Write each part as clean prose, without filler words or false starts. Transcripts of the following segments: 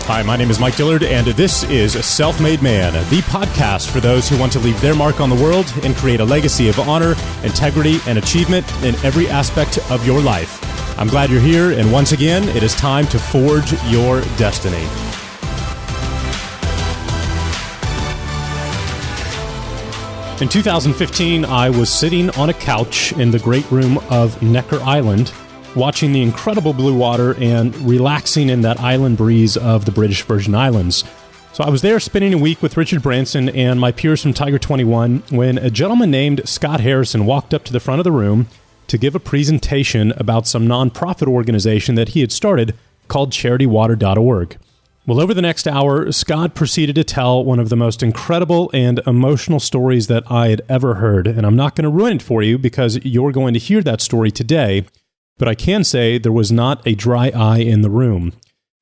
Hi, my name is Mike Dillard, and this is Self-Made Man, the podcast for those who want to leave their mark on the world and create a legacy of honor, integrity, and achievement in every aspect of your life. I'm glad you're here, and once again, it is time to forge your destiny. In 2015, I was sitting on a couch in the great room of Necker Island, watching the incredible blue water and relaxing in that island breeze of the British Virgin Islands. So I was there spending a week with Richard Branson and my peers from Tiger 21 when a gentleman named Scott Harrison walked up to the front of the room to give a presentation about some nonprofit organization that he had started called CharityWater.org. Well, over the next hour, Scott proceeded to tell one of the most incredible and emotional stories that I had ever heard. And I'm not going to ruin it for you because you're going to hear that story today. But I can say there was not a dry eye in the room.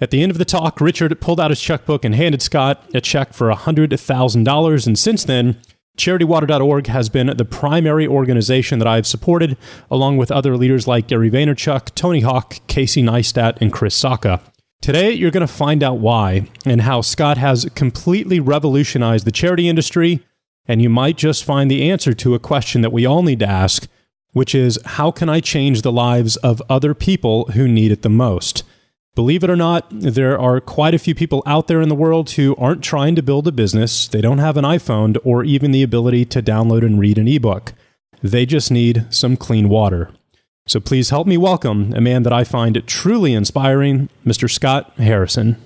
At the end of the talk, Richard pulled out his checkbook and handed Scott a check for $100,000. And since then, CharityWater.org has been the primary organization that I've supported, along with other leaders like Gary Vaynerchuk, Tony Hawk, Casey Neistat, and Chris Sacca. Today, you're going to find out why and how Scott has completely revolutionized the charity industry. And you might just find the answer to a question that we all need to ask, which is, how can I change the lives of other people who need it the most? Believe it or not, there are quite a few people out there in the world who aren't trying to build a business. They don't have an iPhone or even the ability to download and read an ebook. They just need some clean water. So please help me welcome a man that I find truly inspiring, Mr. Scott Harrison.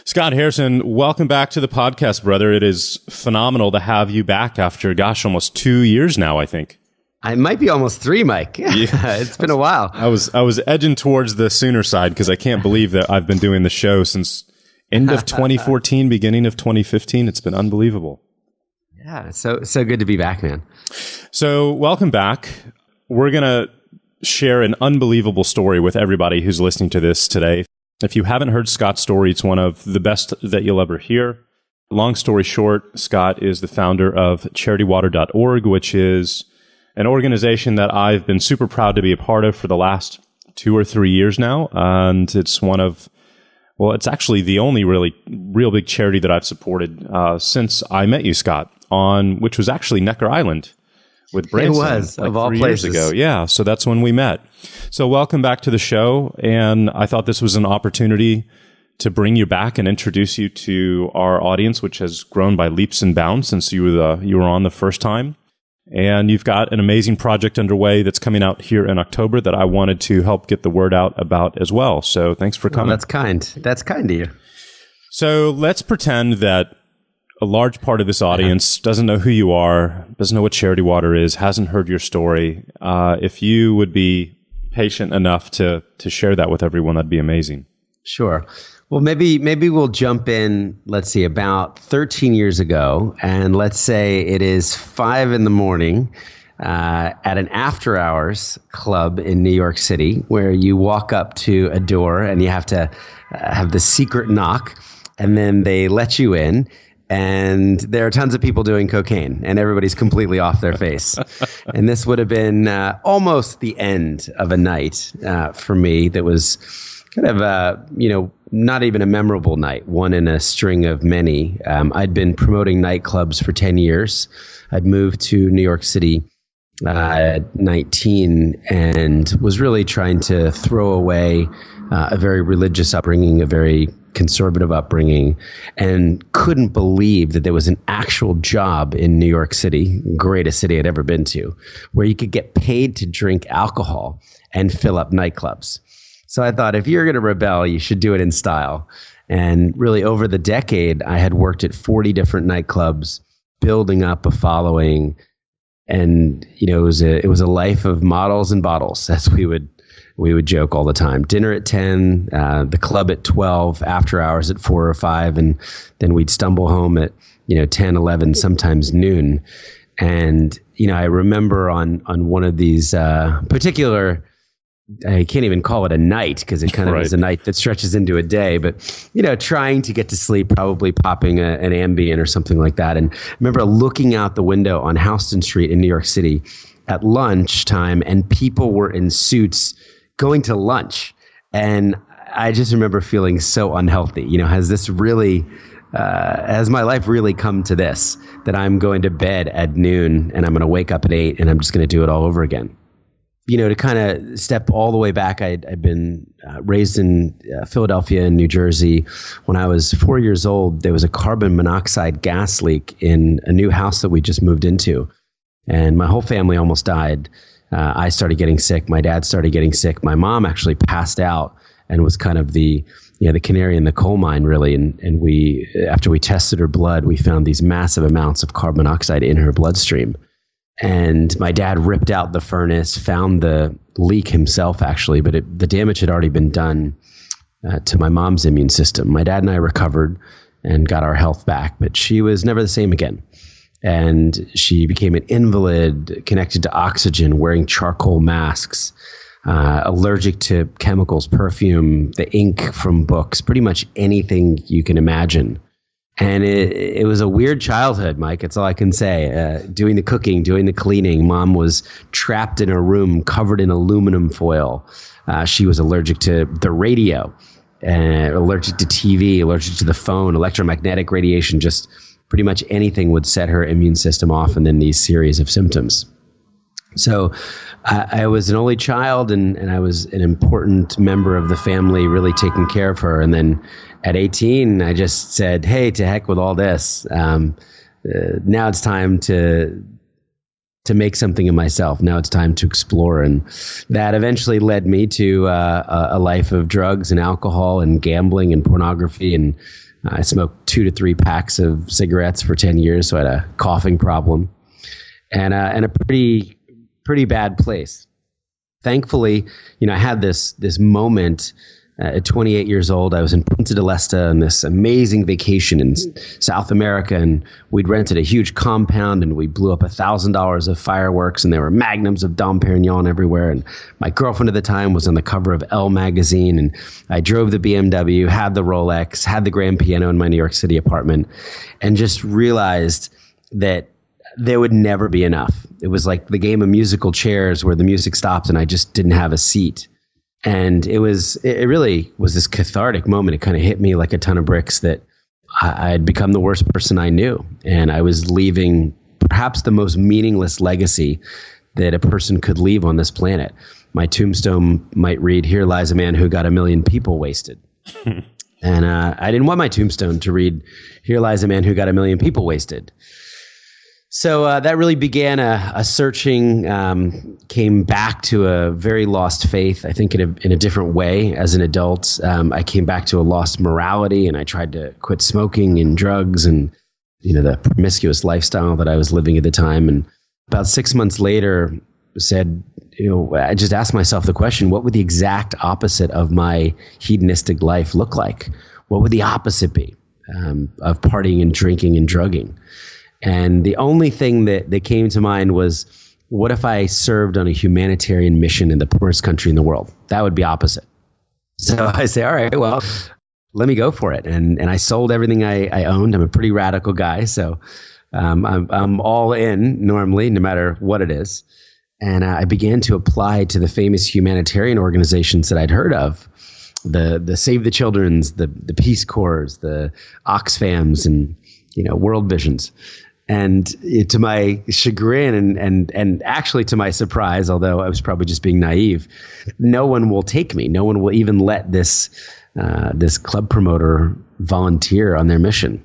Scott Harrison, welcome back to the podcast, brother. It is phenomenal to have you back after, almost 2 years now, I think. I might be almost 3, Mike. Yeah. It's been a while. I was edging towards the sooner side because I can't believe that I've been doing the show since end of 2014, beginning of 2015. It's been unbelievable. Yeah, so good to be back, man. So welcome back. We're going to share an unbelievable story with everybody who's listening to this today. If you haven't heard Scott's story, it's one of the best that you'll ever hear. Long story short, Scott is the founder of CharityWater.org, which is an organization that I've been super proud to be a part of for the last 2 or 3 years now. And it's it's actually the only real big charity that I've supported since I met you, Scott, which was actually Necker Island with Branson. It was, of all 3 places. years ago. Yeah, so that's when we met. So welcome back to the show. And I thought this was an opportunity to bring you back and introduce you to our audience, which has grown by leaps and bounds since you were on the first time. And you've got an amazing project underway that's coming out here in October that I wanted to help get the word out about as well. So thanks for coming. Well, that's kind. That's kind of you. So let's pretend that a large part of this audience doesn't know who you are, doesn't know what Charity Water is, hasn't heard your story. If you would be patient enough to share that with everyone, that'd be amazing. Sure. Well, maybe we'll jump in, let's see, about 13 years ago, and let's say it is 5 a.m. At an after-hours club in New York City, where you walk up to a door and you have to have the secret knock, and then they let you in, and there are tons of people doing cocaine, and everybody's completely off their face. And this would have been almost the end of a night for me that was kind of not even a memorable night, one in a string of many. I'd been promoting nightclubs for 10 years. I'd moved to New York City at 19 and was really trying to throw away a very religious upbringing, a very conservative upbringing, and couldn't believe that there was an actual job in New York City, greatest city I'd ever been to, where you could get paid to drink alcohol and fill up nightclubs. So I thought, if you're going to rebel, you should do it in style. And really, over the decade, I had worked at 40 different nightclubs, building up a following. And, it was a life of models and bottles, as we would joke all the time. Dinner at 10, the club at 12, after hours at 4 or 5. And then we'd stumble home at, 10, 11, sometimes noon. And, I remember on one of these particular, I can't even call it a night because it kind of is a night that stretches into a day, but, trying to get to sleep, probably popping an Ambien or something like that. And I remember looking out the window on Houston Street in New York City at lunchtime, and people were in suits going to lunch. And I just remember feeling so unhealthy. Has my life really come to this, that I'm going to bed at noon and I'm going to wake up at 8 and I'm just going to do it all over again? To kind of step all the way back, I'd been raised in Philadelphia and New Jersey. When I was 4 years old, there was a carbon monoxide gas leak in a new house that we just moved into. And my whole family almost died. I started getting sick. My dad started getting sick. My mom actually passed out and was kind of the canary in the coal mine, really. And we, after we tested her blood, we found these massive amounts of carbon monoxide in her bloodstream. And my dad ripped out the furnace, found the leak himself, actually, but the damage had already been done to my mom's immune system. My dad and I recovered and got our health back, but she was never the same again. And she became an invalid, connected to oxygen, wearing charcoal masks, allergic to chemicals, perfume, the ink from books, pretty much anything you can imagine. And it was a weird childhood, Mike. That's all I can say. Doing the cooking, doing the cleaning. Mom was trapped in a room covered in aluminum foil. She was allergic to the radio, allergic to TV, allergic to the phone, electromagnetic radiation. Just pretty much anything would set her immune system off, and then these series of symptoms. So I was an only child, and I was an important member of the family, really taking care of her. And then at 18, I just said, hey, to heck with all this. Now it's time to make something of myself. Now it's time to explore. And that eventually led me to a life of drugs and alcohol and gambling and pornography. And I smoked 2 to 3 packs of cigarettes for 10 years. So I had a coughing problem and a pretty bad place. Thankfully, I had this moment at 28 years old. I was in Punta del Este on this amazing vacation in South America, and we'd rented a huge compound, and we blew up $1,000 of fireworks, and there were magnums of Dom Perignon everywhere. And my girlfriend at the time was on the cover of Elle magazine, and I drove the BMW, had the Rolex, had the grand piano in my New York City apartment, and just realized that there would never be enough. It was like the game of musical chairs where the music stops and I just didn't have a seat. And it really was this cathartic moment. It kind of hit me like a ton of bricks that I had become the worst person I knew. And I was leaving perhaps the most meaningless legacy that a person could leave on this planet. My tombstone might read, "Here lies a man who got 1 million people wasted." And I didn't want my tombstone to read, "Here lies a man who got 1 million people wasted." So that really began a searching, came back to a very lost faith, I think in a different way as an adult. I came back to a lost morality, and I tried to quit smoking and drugs and, the promiscuous lifestyle that I was living at the time. And about 6 months later said, I just asked myself the question, what would the exact opposite of my hedonistic life look like? What would the opposite be of partying and drinking and drugging? And the only thing that came to mind was, what if I served on a humanitarian mission in the poorest country in the world? That would be opposite. So I say, all right, well, let me go for it. And I sold everything I owned. I'm a pretty radical guy. So I'm all in normally, no matter what it is. And I began to apply to the famous humanitarian organizations that I'd heard of. The Save the Children's, the Peace Corps, the Oxfams, and, World Visions. And to my chagrin and actually to my surprise, although I was probably just being naive, no one will take me. No one will even let this club promoter volunteer on their mission.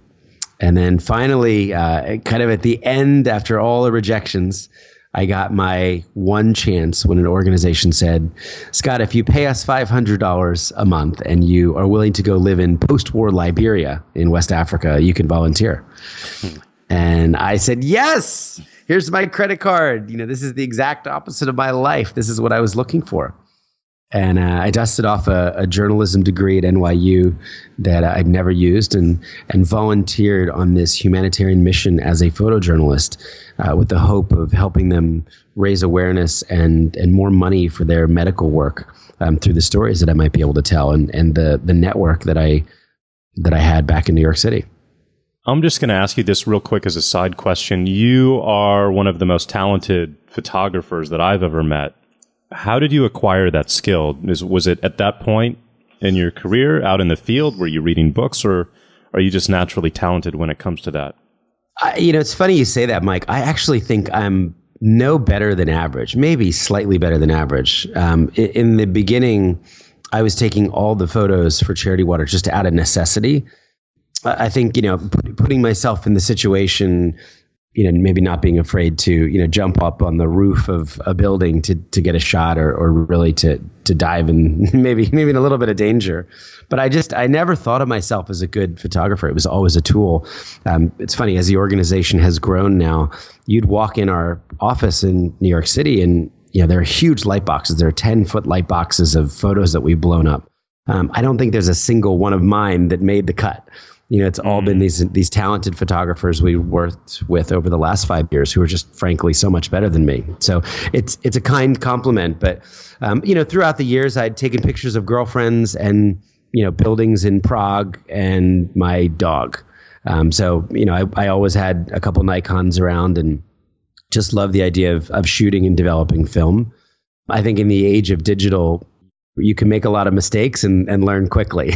And then finally, kind of at the end, after all the rejections, I got my one chance when an organization said, "Scott, if you pay us $500 a month and you are willing to go live in post-war Liberia in West Africa, you can volunteer." And I said, yes, here's my credit card. This is the exact opposite of my life. This is what I was looking for. And I dusted off a journalism degree at NYU that I'd never used and volunteered on this humanitarian mission as a photojournalist with the hope of helping them raise awareness and more money for their medical work through the stories that I might be able to tell and the network that I had back in New York City. I'm just going to ask you this real quick as a side question. You are one of the most talented photographers that I've ever met. How did you acquire that skill? Was it at that point in your career out in the field? Were you reading books, or are you just naturally talented when it comes to that? It's funny you say that, Mike. I actually think I'm no better than average, maybe slightly better than average. In the beginning, I was taking all the photos for Charity Water just out of necessity. I think, putting myself in the situation, maybe not being afraid to, jump up on the roof of a building to get a shot or really to dive in maybe in a little bit of danger. But I never thought of myself as a good photographer. It was always a tool. It's funny, as the organization has grown now, you'd walk in our office in New York City and, there are huge light boxes. There are 10-foot light boxes of photos that we've blown up. I don't think there's a single one of mine that made the cut. It's all been these talented photographers we worked with over the last 5 years who are just frankly so much better than me. So it's a kind compliment. But, throughout the years, I'd taken pictures of girlfriends and, buildings in Prague and my dog. I always had a couple Nikons around and just love the idea of shooting and developing film. I think in the age of digital, you can make a lot of mistakes and learn quickly.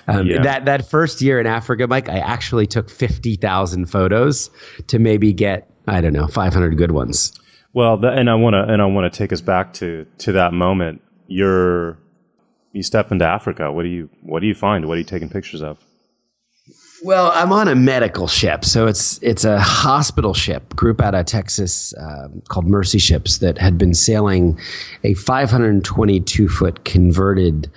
That first year in Africa, Mike, I actually took 50,000 photos to maybe get, 500 good ones. Well, and I want to take us back to that moment. You step into Africa. What do you find? What are you taking pictures of? Well, I'm on a medical ship, so it's a hospital ship, group out of Texas called Mercy Ships that had been sailing a 522-foot converted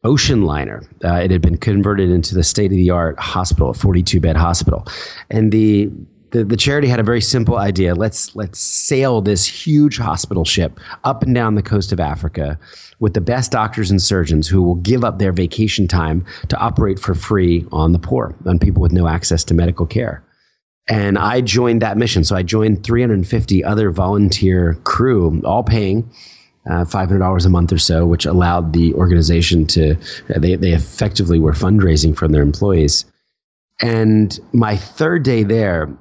ocean liner. It had been converted into the state-of-the-art hospital, a 42-bed hospital, and the charity had a very simple idea. Let's sail this huge hospital ship up and down the coast of Africa with the best doctors and surgeons who will give up their vacation time to operate for free on the poor, on people with no access to medical care. And I joined that mission. So I joined 350 other volunteer crew, all paying $500 a month or so, which allowed the organization they effectively were fundraising from their employees. And my third day there,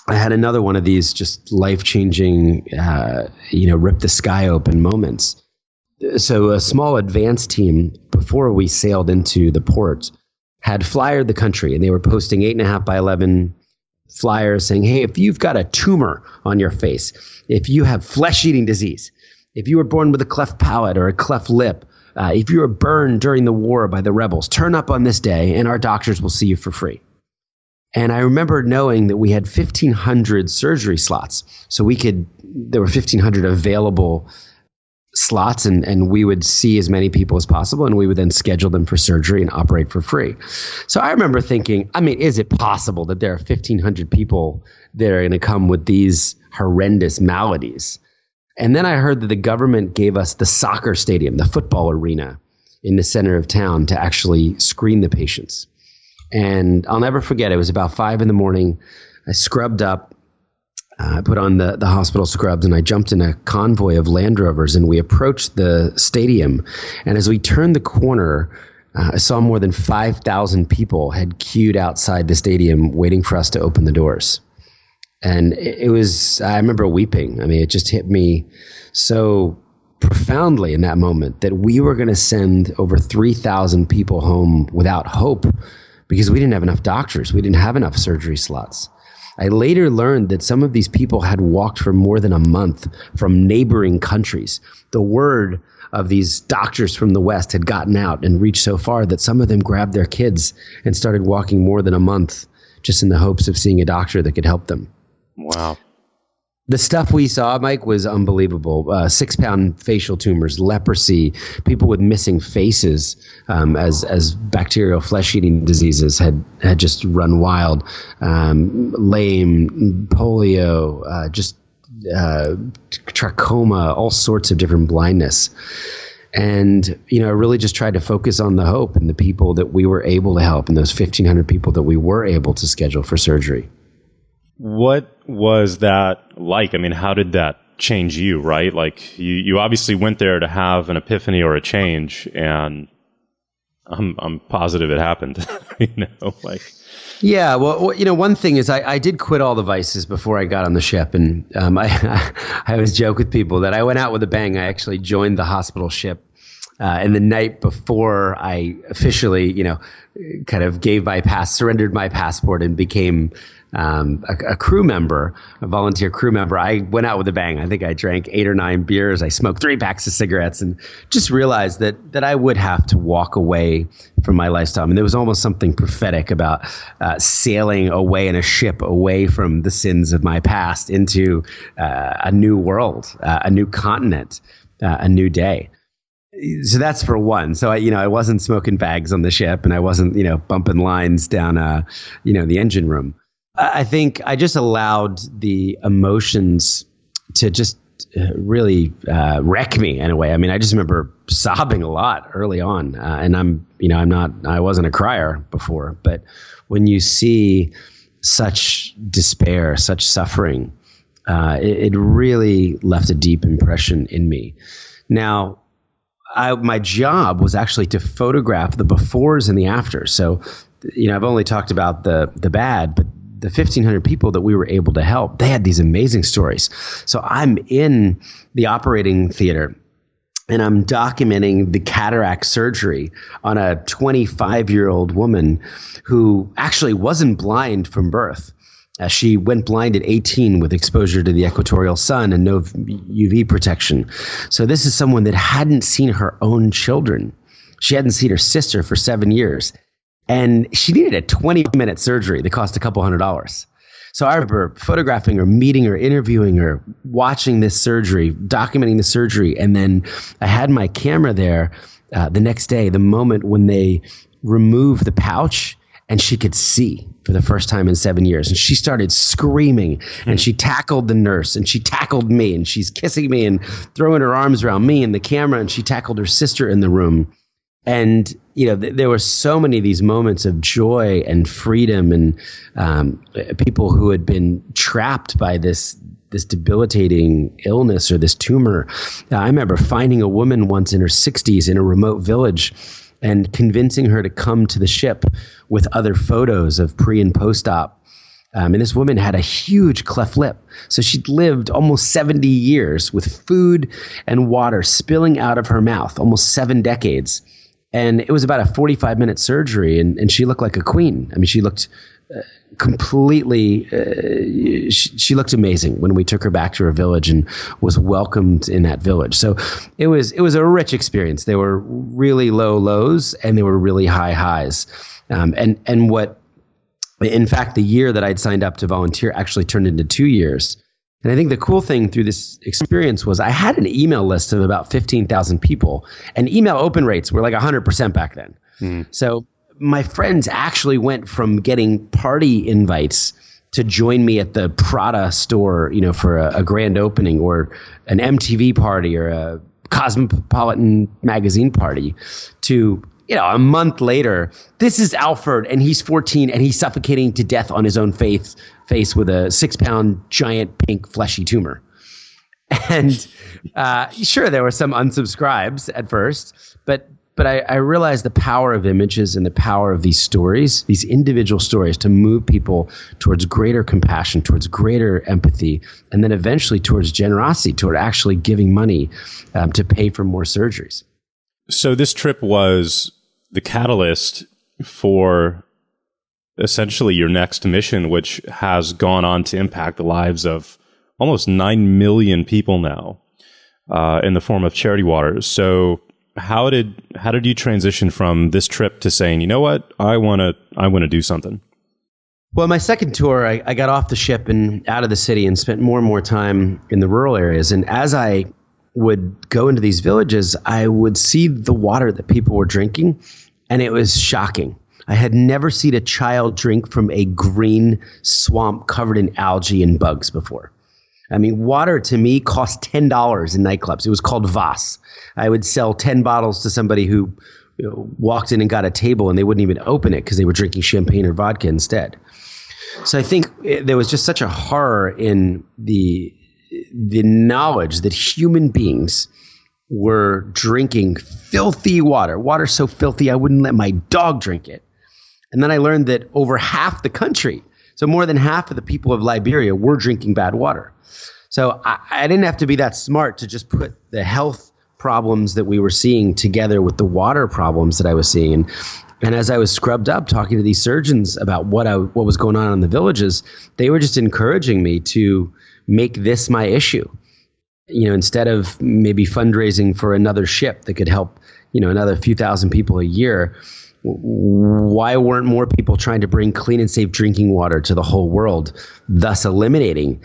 I had another one of these just life-changing, rip the sky open moments. So a small advance team, before we sailed into the port, had flyered the country, and they were posting 8.5 by 11 flyers saying, hey, if you've got a tumor on your face, if you have flesh-eating disease, if you were born with a cleft palate or a cleft lip, if you were burned during the war by the rebels, turn up on this day, and our doctors will see you for free. And I remember knowing that we had 1,500 surgery slots. So there were 1,500 available slots, and we would see as many people as possible, and we would then schedule them for surgery and operate for free. So I remember thinking, is it possible that there are 1,500 people that are going to come with these horrendous maladies? And then I heard that the government gave us the soccer stadium, the football arena in the center of town to actually screen the patients. And I'll never forget, it was about 5 a.m. I scrubbed up, I put on the hospital scrubs, and I jumped in a convoy of Land Rovers, and we approached the stadium. And as we turned the corner, I saw more than 5,000 people had queued outside the stadium waiting for us to open the doors. And I remember weeping. It just hit me so profoundly in that moment that we were going to send over 3,000 people home without hope, because we didn't have enough doctors. We didn't have enough surgery slots. I later learned that some of these people had walked for more than a month from neighboring countries. The word of these doctors from the West had gotten out and reached so far that some of them grabbed their kids and started walking more than a month just in the hopes of seeing a doctor that could help them. Wow. The stuff we saw, Mike, was unbelievable. 6-pound facial tumors, leprosy, people with missing faces, as bacterial flesh-eating diseases had just run wild. Lame, polio, trachoma, all sorts of different blindness. And, I really just tried to focus on the hope and the people that we were able to help, and those 1,500 people that we were able to schedule for surgery. What was that like? How did that change you, right? Like you obviously went there to have an epiphany or a change, and I'm positive it happened. Yeah, well, one thing is I did quit all the vices before I got on the ship, and I always joke with people that I went out with a bang. I actually joined the hospital ship And the night before I officially, kind of surrendered my passport and became a crew member, a volunteer crew member, I went out with a bang. I think I drank 8 or 9 beers. I smoked 3 packs of cigarettes and just realized that I would have to walk away from my lifestyle. I mean, there was almost something prophetic about sailing away in a ship away from the sins of my past into a new world, a new continent, a new day. So that's for one. So I wasn't smoking bags on the ship, and I wasn't, bumping lines down, the engine room. I think I just allowed the emotions to just really wreck me in a way. I mean, I just remember sobbing a lot early on, and I wasn't a crier before, but when you see such despair, such suffering, it really left a deep impression in me. Now, my job was actually to photograph the befores and the afters. So, I've only talked about the bad, but the 1,500 people that we were able to help, they had these amazing stories. So I'm in the operating theater and I'm documenting the cataract surgery on a 25-year-old woman who actually wasn't blind from birth. She went blind at 18 with exposure to the equatorial sun and no UV protection. So this is someone that hadn't seen her own children. She hadn't seen her sister for 7 years. And she needed a 20-minute surgery that cost $200. So I remember photographing her, meeting her, interviewing her, watching this surgery, documenting the surgery. And then I had my camera there the next day, the moment when they removed the pouch and she could see for the first time in 7 years. And she started screaming and she tackled the nurse and she tackled me and she's kissing me and throwing her arms around me and the camera, and she tackled her sister in the room. And, there were so many of these moments of joy and freedom and people who had been trapped by this debilitating illness or this tumor. I remember finding a woman once in her 60s in a remote village and convincing her to come to the ship with other photos of pre and post-op. And this woman had a huge cleft lip. So she'd lived almost 70 years with food and water spilling out of her mouth, almost 7 decades. And it was about a 45-minute surgery, and she looked like a queen. I mean, she looked completely, she looked amazing when we took her back to her village and was welcomed in that village. So it was a rich experience. There were really low lows and there were really high highs. In fact, the year that I'd signed up to volunteer actually turned into 2 years. And I think the cool thing through this experience was I had an email list of about 15,000 people, and email open rates were like 100% back then. So my friends actually went from getting party invites to join me at the Prada store, for a grand opening, or an MTV party, or a Cosmopolitan magazine party, to a month later, this is Alfred, and he's 14, and he's suffocating to death on his own face with a 6-pound giant pink fleshy tumor. And sure, there were some unsubscribes at first, but I realized the power of images and the power of these stories, these individual stories, to move people towards greater compassion, towards greater empathy, and then eventually towards generosity, toward actually giving money to pay for more surgeries. So this trip was the catalyst for essentially your next mission, which has gone on to impact the lives of almost 9 million people now in the form of Charity Waters. So how did you transition from this trip to saying, you know what, I want to do something? Well, my second tour, I got off the ship and out of the city and spent more and more time in the rural areas. And as I would go into these villages, I would see the water that people were drinking, and it was shocking. I had never seen a child drink from a green swamp covered in algae and bugs before. I mean, water to me cost $10 in nightclubs. It was called Voss. I would sell 10 bottles to somebody who walked in and got a table, and they wouldn't even open it because they were drinking champagne or vodka instead. So I think there was just such a horror in the knowledge that human beings were drinking filthy water so filthy I wouldn't let my dog drink it. And then I learned that over half the country, so more than half of the people of Liberia, were drinking bad water. So I didn't have to be that smart to just put the health problems that we were seeing together with the water problems that I was seeing. And as I was scrubbed up talking to these surgeons about what was going on in the villages, they were just encouraging me to make this my issue. Instead of maybe fundraising for another ship that could help, another few thousand people a year, why weren't more people trying to bring clean and safe drinking water to the whole world, thus eliminating,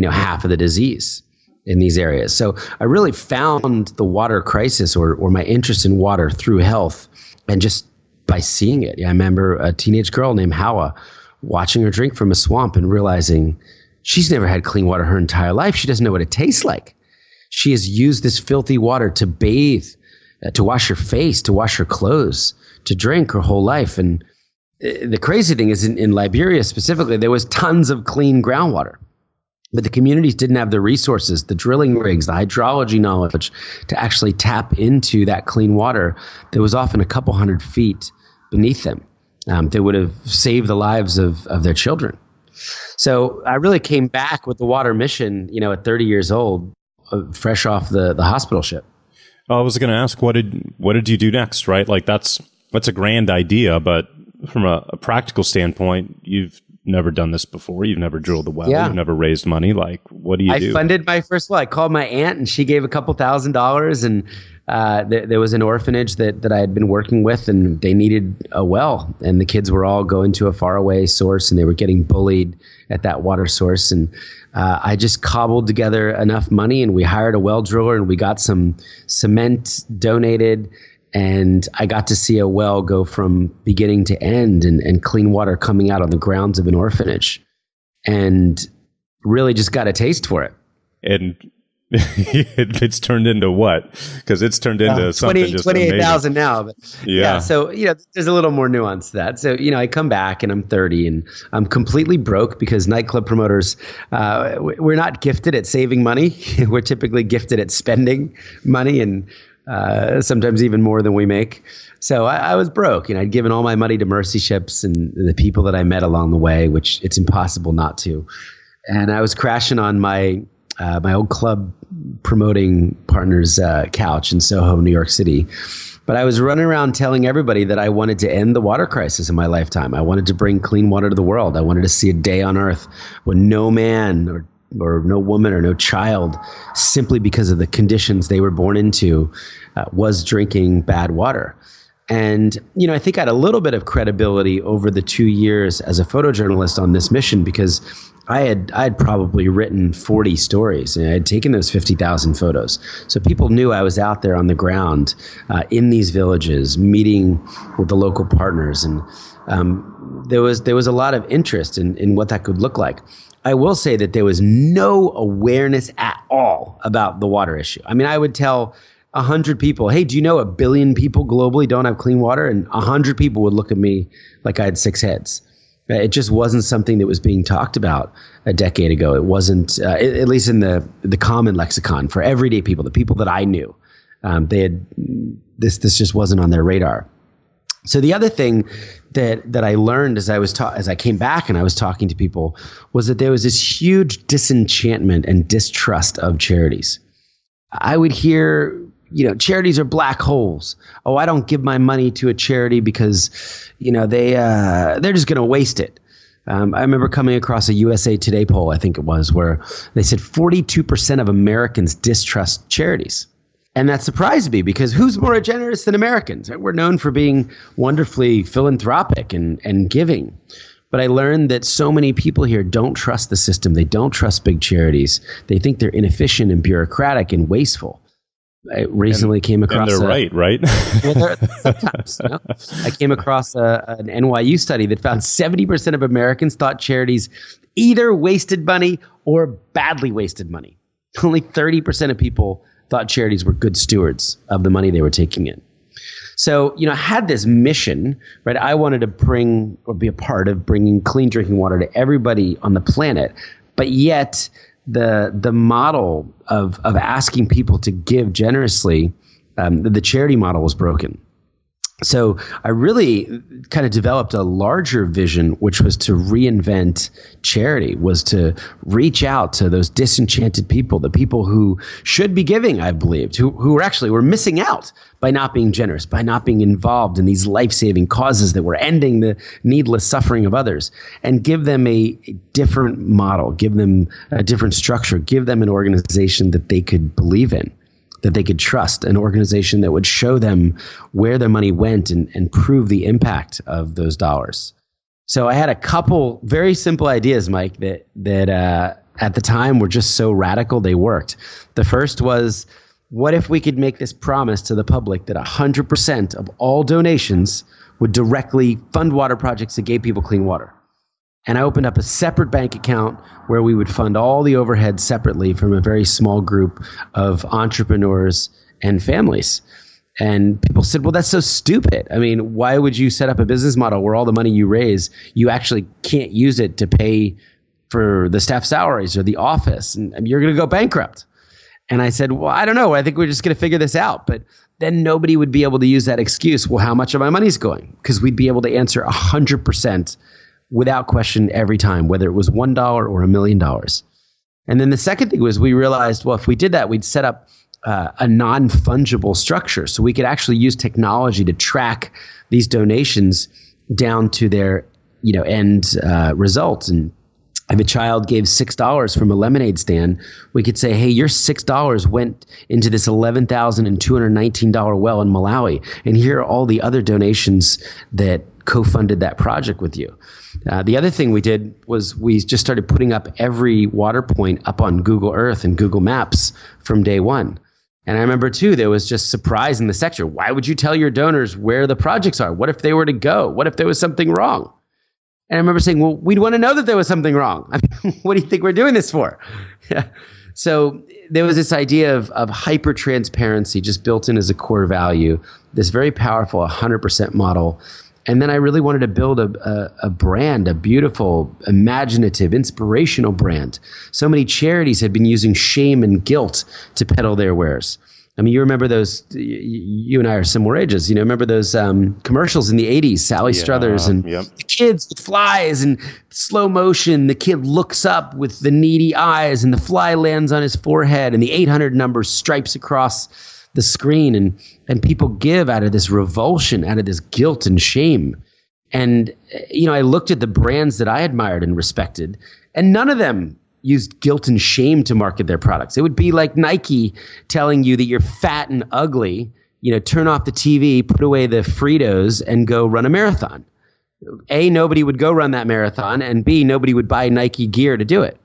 half of the disease in these areas? So I really found the water crisis or my interest in water through health and just by seeing it. I remember a teenage girl named Hawa watching her drink from a swamp and realizing she's never had clean water her entire life. She doesn't know what it tastes like. She has used this filthy water to bathe, to wash her face, to wash her clothes, to drink her whole life. And the crazy thing is in Liberia specifically, there was tons of clean groundwater. But the communities didn't have the resources, the drilling rigs, the hydrology knowledge to actually tap into that clean water that was often a couple hundred feet beneath them. That would have saved the lives of their children. So I really came back with the water mission, at 30 years old, fresh off the hospital ship. I was going to ask, what did you do next, right? Like that's a grand idea, but from a practical standpoint, you've never done this before. You've never drilled a well. Yeah. You've never raised money. Like, what do you do? I funded my first well. I called my aunt and she gave a couple $1,000s, and there was an orphanage that I had been working with, and they needed a well, and the kids were all going to a faraway source, and they were getting bullied at that water source. And I just cobbled together enough money, and we hired a well driller, and we got some cement donated. And I got to see a well go from beginning to end and clean water coming out on the grounds of an orphanage, and really just got a taste for it. And it's turned into what? Because it's turned into something just 28,000 now. But yeah. So, there's a little more nuance to that. So, I come back and I'm 30 and I'm completely broke because nightclub promoters, we're not gifted at saving money. We're typically gifted at spending money, and sometimes even more than we make. So I was broke. I'd given all my money to mercy ships and the people that I met along the way, which it's impossible not to. And I was crashing on my old club promoting partner's couch in Soho, New York City. But I was running around telling everybody that I wanted to end the water crisis in my lifetime. I wanted to bring clean water to the world. I wanted to see a day on earth when no man or no woman or no child, simply because of the conditions they were born into, was drinking bad water. And, I think I had a little bit of credibility over the 2 years as a photojournalist on this mission because I had probably written 40 stories and I had taken those 50,000 photos. So people knew I was out there on the ground in these villages, meeting with the local partners. And there was a lot of interest in what that could look like. I will say that there was no awareness at all about the water issue. I mean, I would tell 100 people, hey, do you know 1 billion people globally don't have clean water? And 100 people would look at me like I had 6 heads. It just wasn't something that was being talked about a decade ago. It wasn't, at least in the common lexicon for everyday people, the people that I knew. This just wasn't on their radar. So the other thing that I learned as I came back and I was talking to people was that there was this huge disenchantment and distrust of charities. I would hear, charities are black holes. Oh, I don't give my money to a charity because, they're just going to waste it. I remember coming across a USA Today poll, I think it was, where they said 42% of Americans distrust charities. And that surprised me because who's more generous than Americans? We're known for being wonderfully philanthropic and giving. But I learned that so many people here don't trust the system. They don't trust big charities. They think they're inefficient and bureaucratic and wasteful. I recently came across... And they're right? Well, sometimes. I came across an NYU study that found 70% of Americans thought charities either wasted money or badly wasted money. Only 30% of people thought charities were good stewards of the money they were taking in. So, I had this mission, right? I wanted to bring or be a part of bringing clean drinking water to everybody on the planet. But yet the model of asking people to give generously, the charity model was broken. So I really kind of developed a larger vision, which was to reinvent charity, was to reach out to those disenchanted people, the people who should be giving, I believed, who were missing out by not being generous, by not being involved in these life-saving causes that were ending the needless suffering of others, and give them a different model, give them a different structure, give them an organization that they could believe in, that they could trust, an organization that would show them where their money went and prove the impact of those dollars. So I had a couple very simple ideas, Mike, that at the time were just so radical they worked. The first was, what if we could make this promise to the public that 100% of all donations would directly fund water projects that gave people clean water? And I opened up a separate bank account where we would fund all the overhead separately from a very small group of entrepreneurs and families. And people said, well, that's so stupid. I mean, why would you set up a business model where all the money you raise, you actually can't use it to pay for the staff salaries or the office, and you're going to go bankrupt? And I said, well, I don't know. I think we're just going to figure this out. But then nobody would be able to use that excuse. Well, how much of my money's going? Because we'd be able to answer 100% without question every time, whether it was $1 or $1 million. And then the second thing was, we realized, well, if we did that, we'd set up a non-fungible structure. So we could actually use technology to track these donations down to their end result. And if a child gave $6 from a lemonade stand, we could say, hey, your $6 went into this $11,219 well in Malawi. And here are all the other donations that co-funded that project with you. The other thing we did was we just started putting up every water point up on Google Earth and Google Maps from day one. And I remember, too, there was just surprise in the sector. Why would you tell your donors where the projects are? What if they were to go? What if there was something wrong? And I remember saying, well, we'd want to know that there was something wrong. I mean, what do you think we're doing this for? So there was this idea of hyper transparency just built in as a core value, this very powerful 100% model. And then I really wanted to build a brand, a beautiful, imaginative, inspirational brand. So many charities had been using shame and guilt to peddle their wares. I mean, you remember those, you and I are similar ages, remember those commercials in the 80s, Sally Struthers and the kids with flies and slow motion. The kid looks up with the needy eyes and the fly lands on his forehead and the 800 number stripes across the screen, and people give out of this revulsion, out of this guilt and shame. And, I looked at the brands that I admired and respected, and none of them used guilt and shame to market their products. It would be like Nike telling you that you're fat and ugly, turn off the TV, put away the Fritos, and go run a marathon. A, nobody would go run that marathon, and B, nobody would buy Nike gear to do it.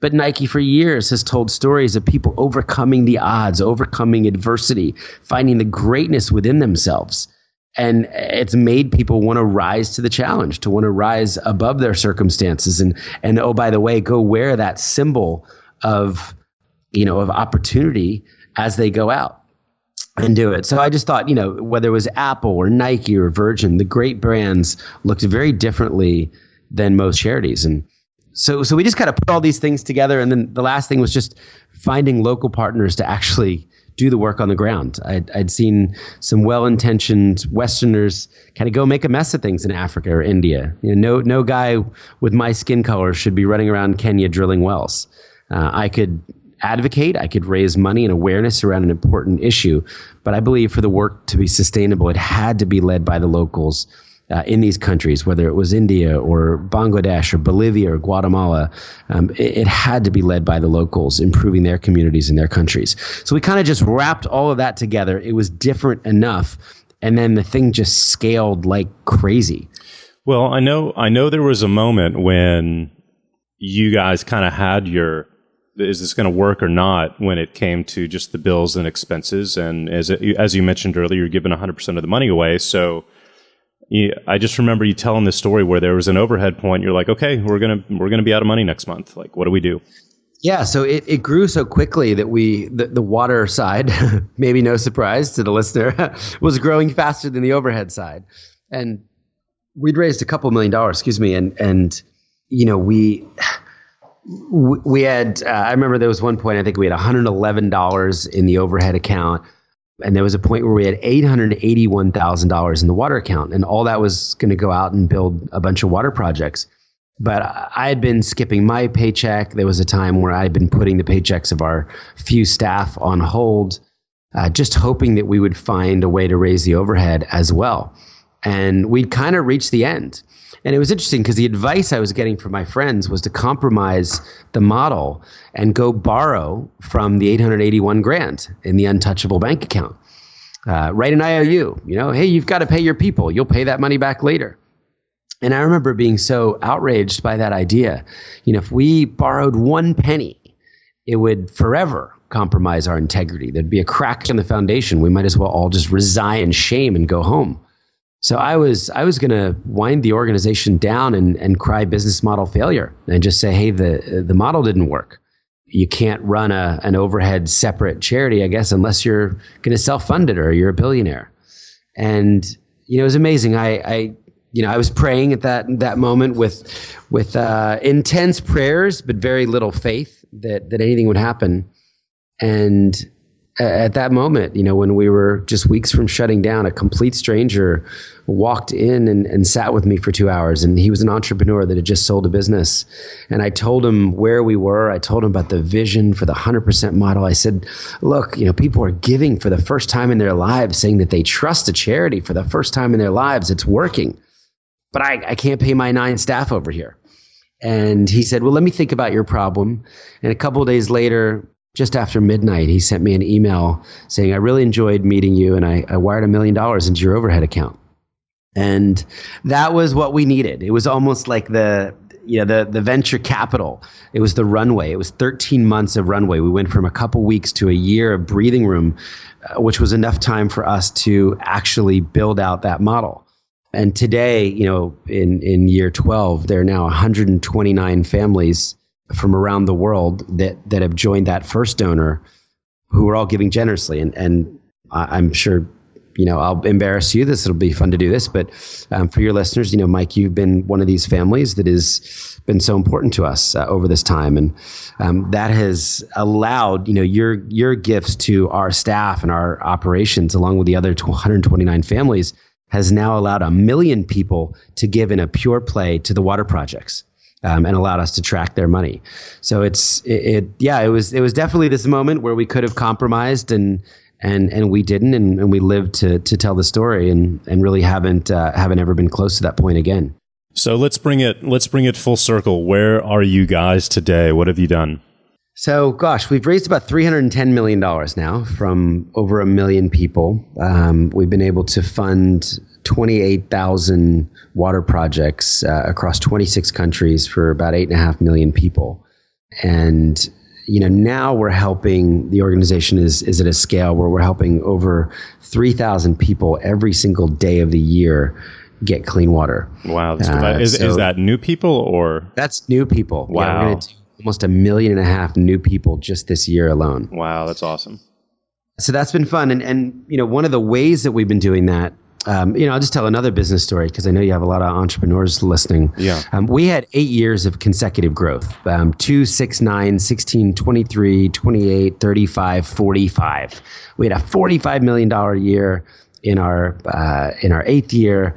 But Nike for years has told stories of people overcoming the odds, overcoming adversity, finding the greatness within themselves. And it's made people want to rise to the challenge, to want to rise above their circumstances. And oh, by the way, go wear that symbol of opportunity as they go out and do it. So I just thought, whether it was Apple or Nike or Virgin, the great brands looked very differently than most charities. And so we just kind of put all these things together. And then the last thing was just finding local partners to actually do the work on the ground. I'd seen some well-intentioned Westerners kind of go make a mess of things in Africa or India. No guy with my skin color should be running around Kenya drilling wells. I could advocate, I could raise money and awareness around an important issue, but I believe for the work to be sustainable, it had to be led by the locals in these countries, whether it was India or Bangladesh or Bolivia or Guatemala. It had to be led by the locals, improving their communities and their countries. So we kind of just wrapped all of that together. It was different enough, and then the thing just scaled like crazy. Well, I know there was a moment when you guys kind of had your, is this going to work or not, when it came to just the bills and expenses. And as you mentioned earlier, you're giving 100% of the money away. So I just remember you telling this story where there was an overhead point. You're like, okay, we're gonna be out of money next month. Like, what do we do? Yeah, so it grew so quickly that the water side, maybe no surprise to the listener, was growing faster than the overhead side, and we'd raised a couple $1 million. And we had. I remember there was one point I think we had $111 in the overhead account. And there was a point where we had $881,000 in the water account, and all that was going to go out and build a bunch of water projects. But I had been skipping my paycheck. There was a time where I had been putting the paychecks of our few staff on hold, just hoping that we would find a way to raise the overhead as well. And we'd kind of reached the end. And it was interesting because the advice I was getting from my friends was to compromise the model and go borrow from the 881 grand in the untouchable bank account. Write an IOU, hey, you've got to pay your people. You'll pay that money back later. And I remember being so outraged by that idea. If we borrowed one penny, it would forever compromise our integrity. There'd be a crack in the foundation. We might as well all just resign in shame and go home. So I was going to wind the organization down and cry business model failure and just say, hey, the model didn't work. You can't run an overhead separate charity, I guess, unless you're going to self-fund it or you're a billionaire. And it was amazing. I was praying at that moment with intense prayers, but very little faith that anything would happen. And at that moment, when we were just weeks from shutting down, a complete stranger walked in and sat with me for 2 hours. And he was an entrepreneur that had just sold a business. And I told him where we were. I told him about the vision for the 100% model. I said, look, people are giving for the first time in their lives, saying that they trust a charity for the first time in their lives. It's working. But I can't pay my 9 staff over here. And he said, well, let me think about your problem. And a couple of days later, just after midnight, he sent me an email saying, I really enjoyed meeting you, and I wired $1 million into your overhead account. And that was what we needed. It was almost like the venture capital. It was the runway. It was 13 months of runway. We went from a couple weeks to a year of breathing room, which was enough time for us to actually build out that model. And today, in year 12, there are now 129 families from around the world that have joined that first donor, who are all giving generously. And I'm sure, I'll embarrass you. It'll be fun to do this, but for your listeners, Mike, you've been one of these families that has been so important to us over this time. And that has allowed, your gifts to our staff and our operations, along with the other 129 families, has now allowed 1 million people to give in a pure play to the water projects. And allowed us to track their money. So it was definitely this moment where we could have compromised and we didn't, and we lived to tell the story and really haven't ever been close to that point again. So let's bring it full circle. Where are you guys today? What have you done? So, gosh, we've raised about $310 million now from over 1 million people. We've been able to fund 28,000 water projects across 26 countries for about 8.5 million people. And, now we're helping, the organization is at a scale where we're helping over 3,000 people every single day of the year get clean water. Wow. Is that new people or? That's new people. Wow. Yeah, we're going to do almost 1.5 million new people just this year alone. Wow. That's awesome. So that's been fun. And one of the ways that we've been doing that, I'll just tell another business story because I know you have a lot of entrepreneurs listening. Yeah. We had 8 years of consecutive growth, 2, 6, 9, 16, 23, 28, 35, 45. We had a $45 million year in our 8th year,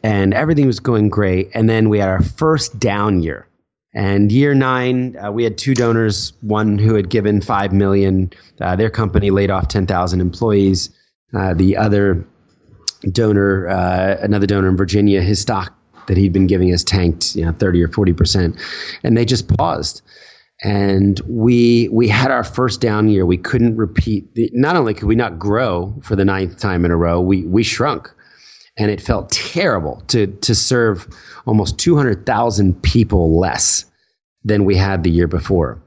and everything was going great. And then we had our first down year. And year 9, we had 2 donors, one who had given $5 million. Their company laid off 10,000 employees. The other donor, another donor in Virginia, his stock that he'd been giving us tanked, 30 or 40%, and they just paused. And we had our first down year. We couldn't repeat. Not only could we not grow for the 9th time in a row, we shrunk, and it felt terrible to serve almost 200,000 people less than we had the year before.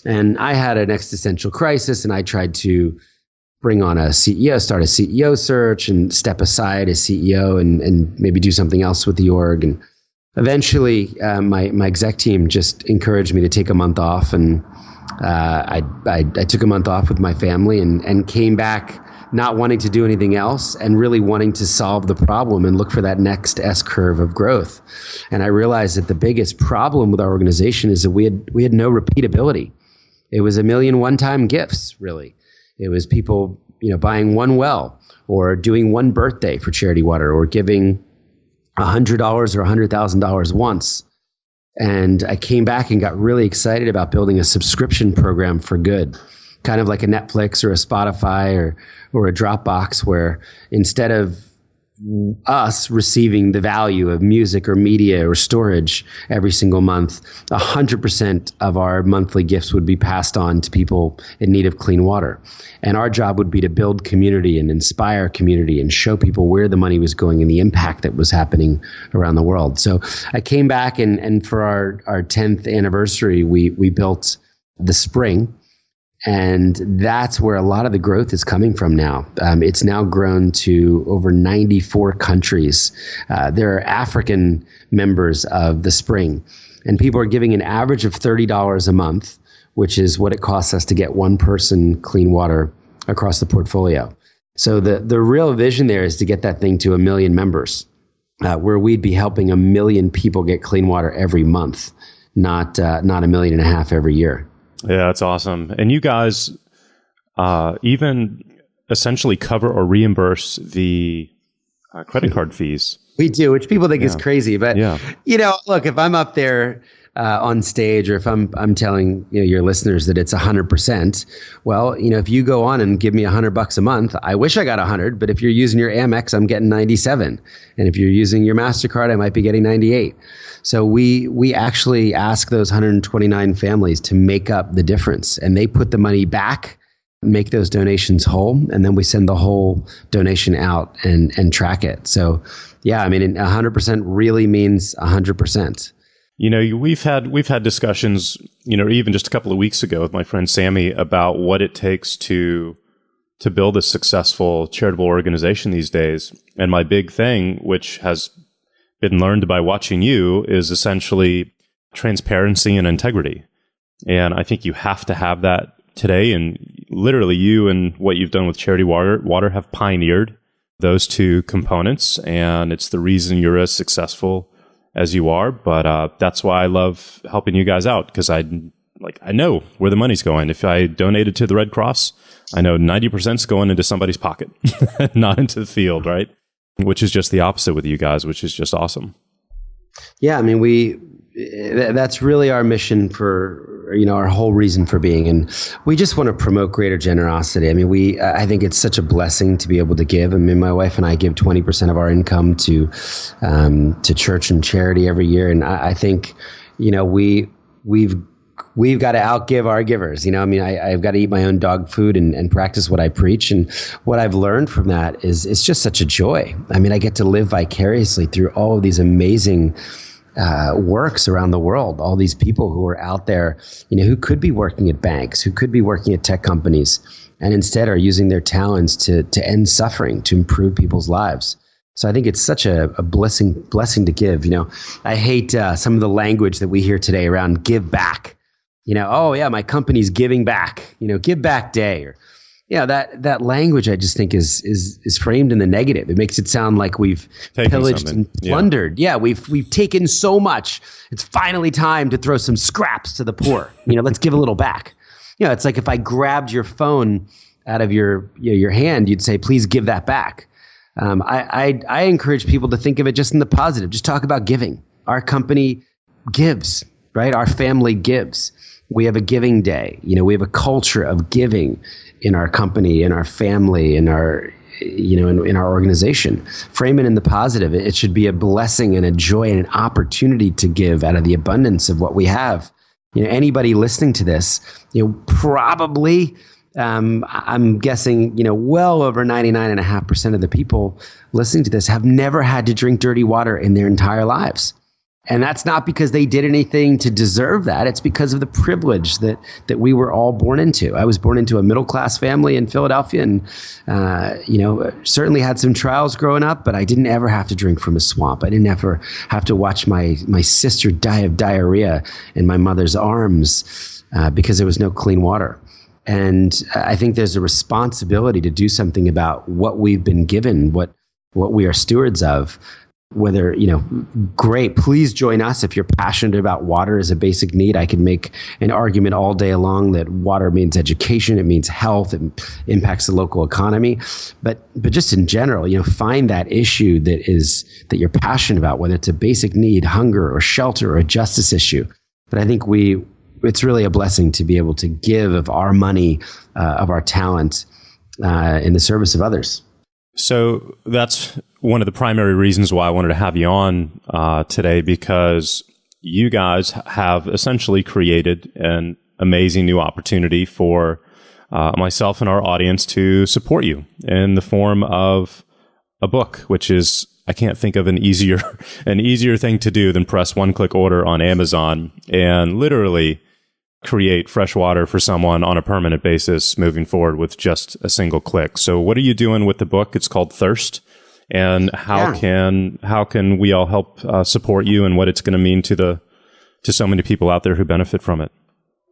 And I had an existential crisis, and I tried to bring on a CEO, start a CEO search, and step aside as CEO and maybe do something else with the org. And eventually, my exec team just encouraged me to take a month off, and I took a month off with my family and came back not wanting to do anything else and really wanting to solve the problem and look for that next S curve of growth. And I realized that the biggest problem with our organization is that we had no repeatability. It was 1 million one-time gifts, really. It was people buying one well, or doing one birthday for Charity Water, or giving $100 or $100,000 once. And I came back and got really excited about building a subscription program for good, kind of like a Netflix or a Spotify or a Dropbox, where instead of us receiving the value of music or media or storage every single month, 100% of our monthly gifts would be passed on to people in need of clean water. And our job would be to build community and inspire community and show people where the money was going and the impact that was happening around the world. So I came back and for our 10th anniversary, we built the Spring. And that's where a lot of the growth is coming from now. It's now grown to over 94 countries. There are African members of the Spring, and people are giving an average of $30 a month, which is what it costs us to get one person clean water across the portfolio. So the real vision there is to get that thing to 1 million members, where we'd be helping 1 million people get clean water every month, not 1.5 million every year. Yeah, that's awesome. And you guys even essentially cover or reimburse the credit card fees. We do, which people think is crazy. But, look, if I'm up there on stage, or if I'm telling your listeners that it's 100%, well, if you go on and give me $100 a month, I wish I got 100, but if you're using your Amex, I'm getting 97. And if you're using your MasterCard, I might be getting 98. So we actually ask those 129 families to make up the difference, and they put the money back, make those donations whole, and then we send the whole donation out and track it. So, 100% really means 100%. We've had discussions, even just a couple of weeks ago with my friend Sammy about what it takes to build a successful charitable organization these days. And my big thing, which has been learned by watching you, is essentially transparency and integrity. And I think you have to have that today. And literally you and what you've done with Charity Water have pioneered those two components. And it's the reason you're as successful as you are. But that's why I love helping you guys out, because I know where the money's going. If I donated to the Red Cross, I know 90% is going into somebody's pocket, not into the field, right? Which is just the opposite with you guys, which is just awesome. Yeah, that's really our mission for, our whole reason for being. And we just want to promote greater generosity. I think it's such a blessing to be able to give. My wife and I give 20% of our income to church and charity every year. And I think, we've got to outgive our givers. I've got to eat my own dog food and practice what I preach. And what I've learned from that is it's just such a joy. I get to live vicariously through all of these amazing works around the world, all these people who are out there, who could be working at banks, who could be working at tech companies, and instead are using their talents to end suffering, to improve people's lives. So I think it's such a blessing to give. I hate some of the language that we hear today around give back. My company's giving back, give back day, or, that language I just think is framed in the negative. It makes it sound like we've pillaged and plundered. Yeah, we've taken so much. It's finally time to throw some scraps to the poor. Let's give a little back. It's like if I grabbed your phone out of your hand, you'd say, please give that back. I encourage people to think of it just in the positive. Just talk about giving. Our company gives, right? Our family gives. We have a giving day. We have a culture of giving in our company, in our family, in our, in our organization. Frame it in the positive. It should be a blessing and a joy and an opportunity to give out of the abundance of what we have. Anybody listening to this, probably, I'm guessing, well over 99.5% of the people listening to this have never had to drink dirty water in their entire lives. And that's not because they did anything to deserve that. It's because of the privilege that we were all born into. I was born into a middle-class family in Philadelphia and, certainly had some trials growing up, but I didn't ever have to drink from a swamp. I didn't ever have to watch my sister die of diarrhea in my mother's arms because there was no clean water. And I think there's a responsibility to do something about what we've been given, what we are stewards of. whether, great, please join us if you're passionate about water as a basic need. I could make an argument all day long that water means education, it means health, it impacts the local economy. But just in general, find that issue that you're passionate about, whether it's a basic need, hunger or shelter or a justice issue. But I think it's really a blessing to be able to give of our money, of our talent, in the service of others. So that's one of the primary reasons why I wanted to have you on today, because you guys have essentially created an amazing new opportunity for myself and our audience to support you in the form of a book, which is, I can't think of an easier thing to do than press one-click order on Amazon and literally create fresh water for someone on a permanent basis moving forward with just a single click. So what are you doing with the book? It's called Thirst. And how can we all help support you, and what it's going to mean to so many people out there who benefit from it?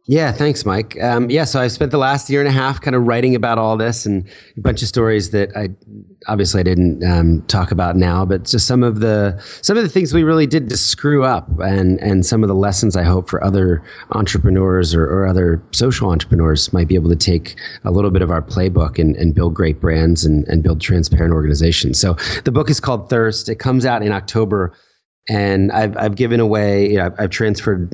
Yeah, thanks, Mike. So I spent the last year and a half kind of writing about all this, and a bunch of stories that I didn't talk about now, but just some of the things we really did to screw up, and some of the lessons I hope for other entrepreneurs or other social entrepreneurs might be able to take a little bit of our playbook and build great brands and build transparent organizations. So the book is called Thirst. It comes out in October. And I've given away, I've transferred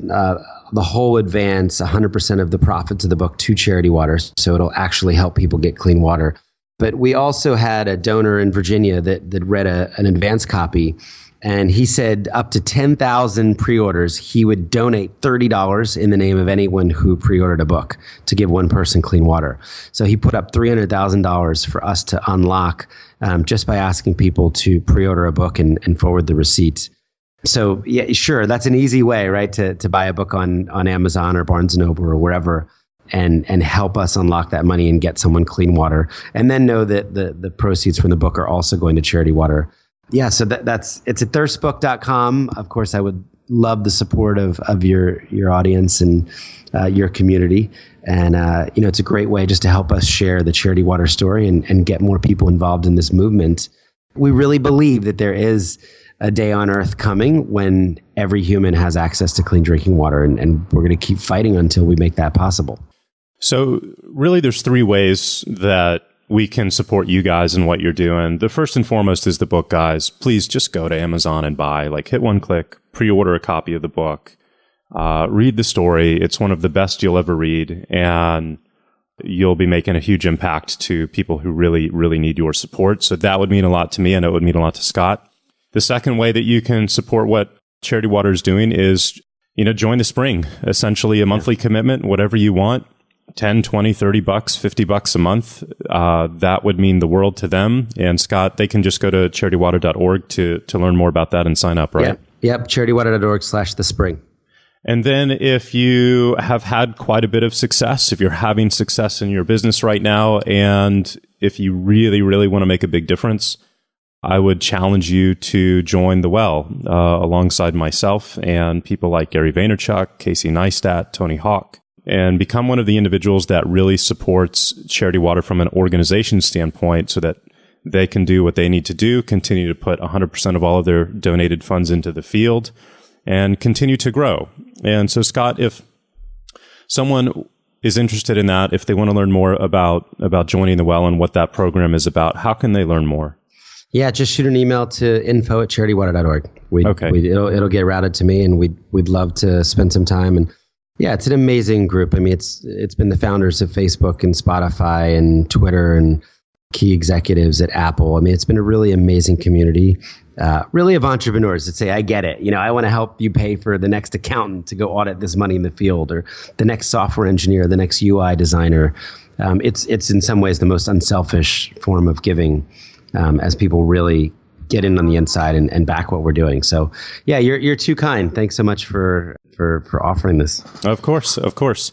the whole advance, 100% of the profits of the book to Charity Water. So it'll actually help people get clean water. But we also had a donor in Virginia that read an advance copy. And he said up to 10,000 pre-orders, he would donate $30 in the name of anyone who pre-ordered a book to give one person clean water. So he put up $300,000 for us to unlock just by asking people to pre-order a book and forward the receipt. So yeah, sure, that's an easy way, right, to buy a book on Amazon or Barnes & Noble or wherever, and help us unlock that money and get someone clean water, and then know that the proceeds from the book are also going to Charity Water. Yeah, so it's at thirstbook.com. Of course, I would love the support of your audience and your community, and it's a great way just to help us share the Charity Water story and get more people involved in this movement. We really believe that there is a day on Earth coming when every human has access to clean drinking water, and we're going to keep fighting until we make that possible. So really, there's three ways that we can support you guys in what you're doing. The first and foremost is the book, guys. Please just go to Amazon and buy, hit one click, pre-order a copy of the book, read the story. It's one of the best you'll ever read, and you'll be making a huge impact to people who really, really need your support. So that would mean a lot to me, and it would mean a lot to Scott. The second way that you can support what Charity Water is doing is, join the spring, essentially a monthly commitment, whatever you want, 10, 20, 30 bucks, 50 bucks a month. That would mean the world to them. And Scott, they can just go to charitywater.org to learn more about that and sign up, right? Yep. charitywater.org/thespring. And then if you have had quite a bit of success, if you're having success in your business right now, and if you really, really want to make a big difference, I would challenge you to join The Well alongside myself and people like Gary Vaynerchuk, Casey Neistat, Tony Hawk, and become one of the individuals that really supports Charity Water from an organization standpoint so that they can do what they need to do, continue to put 100% of all of their donated funds into the field, and continue to grow. And so, Scott, if someone is interested in that, if they want to learn more about joining The Well and what that program is about, how can they learn more? Yeah, just shoot an email to info@charitywater.org. It'll get routed to me, and we'd love to spend some time. And yeah, it's an amazing group. I mean, it's been the founders of Facebook and Spotify and Twitter and key executives at Apple. I mean, it's been a really amazing community, really of entrepreneurs that say, I get it. I want to help you pay for the next accountant to go audit this money in the field, or the next software engineer, the next UI designer. It's in some ways the most unselfish form of giving, as people really get in on the inside and back what we're doing. So yeah, you're too kind. Thanks so much for offering this. Of course.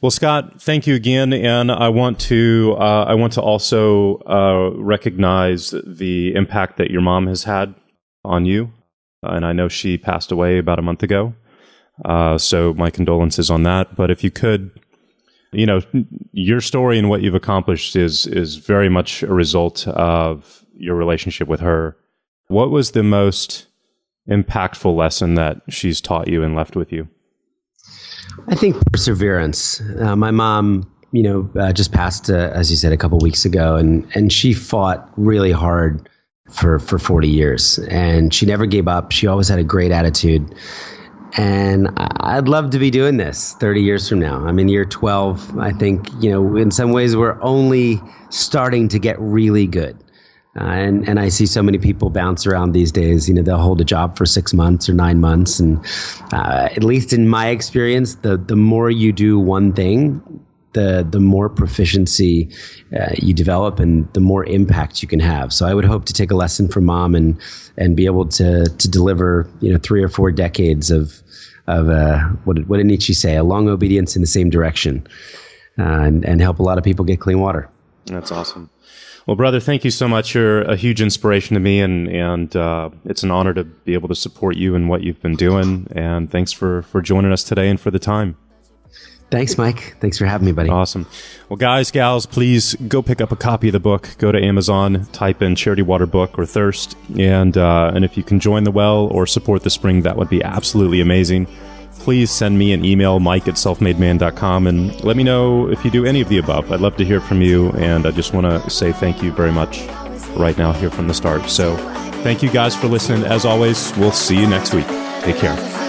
Well, Scott, thank you again. And I want to also recognize the impact that your mom has had on you. And I know she passed away about a month ago. So my condolences on that. But if you could, your story and what you've accomplished is very much a result of your relationship with her. What was the most impactful lesson that she's taught you and left with you? I think perseverance. My mom, just passed, as you said, a couple weeks ago, and she fought really hard for 40 years, and she never gave up. She always had a great attitude. And I'd love to be doing this 30 years from now. I'm in year 12. I think, in some ways we're only starting to get really good. And I see so many people bounce around these days. They'll hold a job for 6 months or 9 months. And at least in my experience, the more you do one thing, the more proficiency you develop and the more impact you can have. So I would hope to take a lesson from Mom and be able to deliver 3 or 4 decades of what did Nietzsche say? A long obedience in the same direction, and help a lot of people get clean water. That's awesome. Well, brother, thank you so much. You're a huge inspiration to me, and it's an honor to be able to support you in what you've been doing. And thanks for joining us today and for the time. Thanks, Mike. Thanks for having me, buddy. Awesome. Well, guys, gals, please go pick up a copy of the book. Go to Amazon, type in Charity Water Book or Thirst, and if you can join the well or support the spring, that would be absolutely amazing. Please send me an email, mike@selfmademan.com, and let me know if you do any of the above. I'd love to hear from you, and I just want to say thank you very much right now here from the start. So thank you guys for listening. As always, we'll see you next week. Take care.